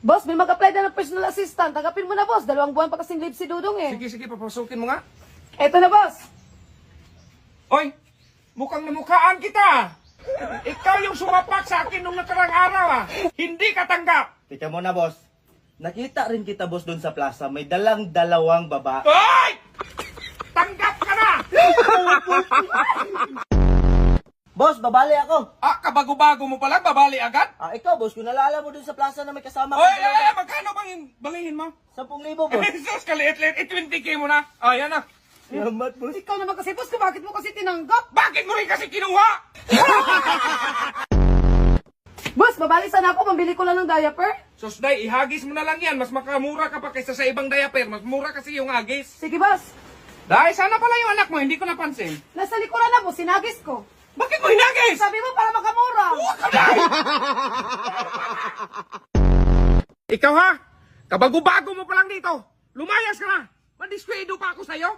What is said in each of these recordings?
Boss, may mag-apply na ng personal assistant. Tanggapin mo na, boss. 2 buwan pa kasing leave si Dudong eh. Sige, papasukin mo nga. Eto na, boss. Oy, mukhang namukhaan kita. Ikaw yung sumapak sa akin nung nakarang araw ah. Hindi ka tanggap. Tika mo na, boss. Nakita rin kita, boss, doon sa plaza. May dalawang baba. Oy! Tanggap ka na! Boss, babali ako. Ah, kabago-bago mo pala, babali agad? Ikaw, boss, kung nalala mo doon sa plaza na may kasama Oy, magkano bang balihin mo? 10,000, boss. Jesus, kaliit-liit, 20K mo na. Ah, yan na. Salamat, boss. Ikaw naman kasi, boss, bakit mo kasi tinanggap? Bakit mo rin kasi kinuha? Boss, babalik sana ako. Pambili ko lang ng diaper. Susday, ihagis mo na lang yan. Mas makamura ka pa kaysa sa ibang diaper. Mas mura kasi yung hagis. Sige, boss. Dahil sana pala yung anak mo, hindi ko napansin. Nasa likuran na, boss. Sinagis ko. Bakit mo hinagis? Sabi mo para makamura. Huwag ka na! Ikaw ha? Kabago-bago mo pa lang dito. Lumayas ka na. Mandiskwado pa ako sa'yo.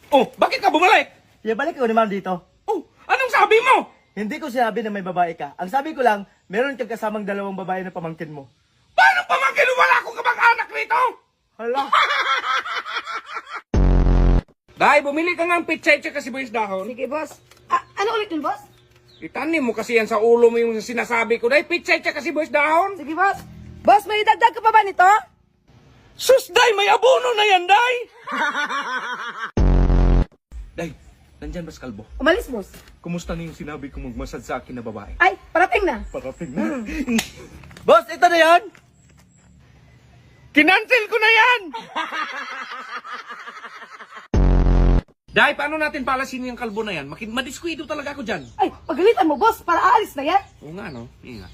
Oh, bakit ka bumalik? Balik ko naman dito. Oh, anong sabi mo? Hindi ko sinabi na may babae ka. Ang sabi ko lang, meron kang kasamang 2 babae na pamangkin mo. Paano pamangkin wala akong kamag-anak rito? Hala. Dahil bumili ka ng pitsay tsaka sibuyas dahon. Sige, boss. Ano ulit yun, boss? Itanim mo kasi yan sa ulo mo yung sinasabi ko. Dahil pitsay tsaka sibuyas dahon. Sige, boss. Boss, may idagdag ka pa ba nito? Sus, Day! May abono na yan, Day! Day, nandyan ba si Kalbo? Umalis, boss. Kumusta na yung sinabi ko magmasad sa akin na babae? Ay, parating na. Parating na. Boss, ito na yan. Kinancel ko na yan! Day, paano natin palasin yung kalbo na yan? Madiskwido talaga ako dyan. Ay, pagalitan mo, boss, para aalis na yan. Oo nga, no? Ingat.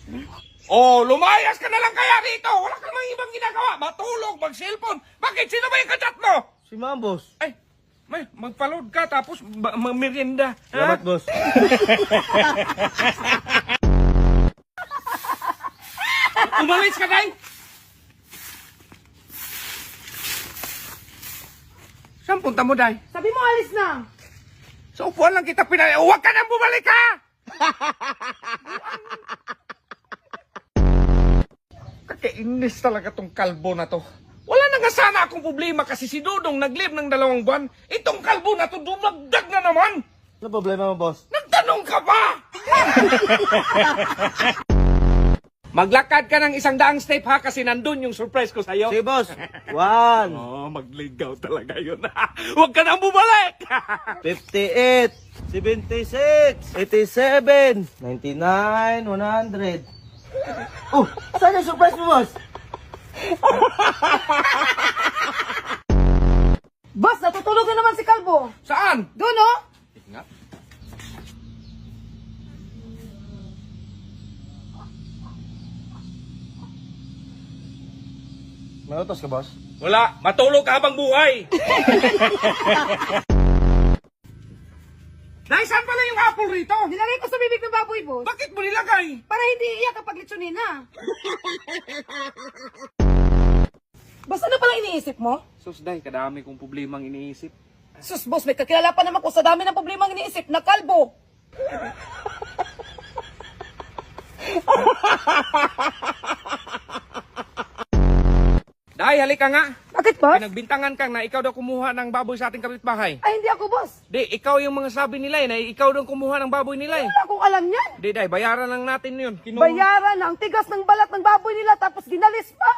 Oh, lumayas ka na lang kaya dito! Wala ka namang ibang ginagawa! Matulog, mag-cellphone! Bakit? Sino ba yung kachat mo? Si ma'am, boss. Ay, may, magpaload ka tapos merienda. Salamat, boss. Umalis ka, Day! Saan punta mo, Day? Sabi mo, alis na. Sa upuan lang kita pinay... Huwag ka nang bumalik, ha! Kakainis talaga tong kalbo na to. Wala na nga sana akong problema kasi si Dudong nag-live ng 2 buwan. Itong kalbo na to dumagdag na naman. Ano problema mo, boss? Nagtanong ka pa! Maglakad ka ng 100 step ha kasi nandun yung surprise ko sa'yo. Sige, boss. 1, Oh, magligaw talaga yun. Huwag ka nang bumalik! 58, 76, 87, 99, 100. Oh, saan yung surprise mo, boss? Boss, natutulog na naman si Kalbo. Saan? Doon, oh. Ingat. May utos ka, boss? Wala, matulog ka habang buhay. Dahil saan pala yung apple rito? Nilagay ko sa bibig ng baboy, boss. Bakit mo nilagay? Para hindi iyak kapag litsunin na. Boss, ano palang iniisip mo? Sus, Day, kadami kong problemang iniisip. Sus, boss, may kakilala pa naman ko sa dami ng problema ang iniisip na kalbo. Day, halika nga. Bakit, boss? Pinagbintangan kang na ikaw daw kumuha ng baboy sa ating kapitbahay. Ay, hindi ako, boss. Di, ikaw yung mga sabi nila na ikaw daw kumuha ng baboy nila Wala akong alam yan. Di, Day, bayaran lang natin yun. Bayaran na ang tigas ng balat ng baboy nila tapos ginalis pa.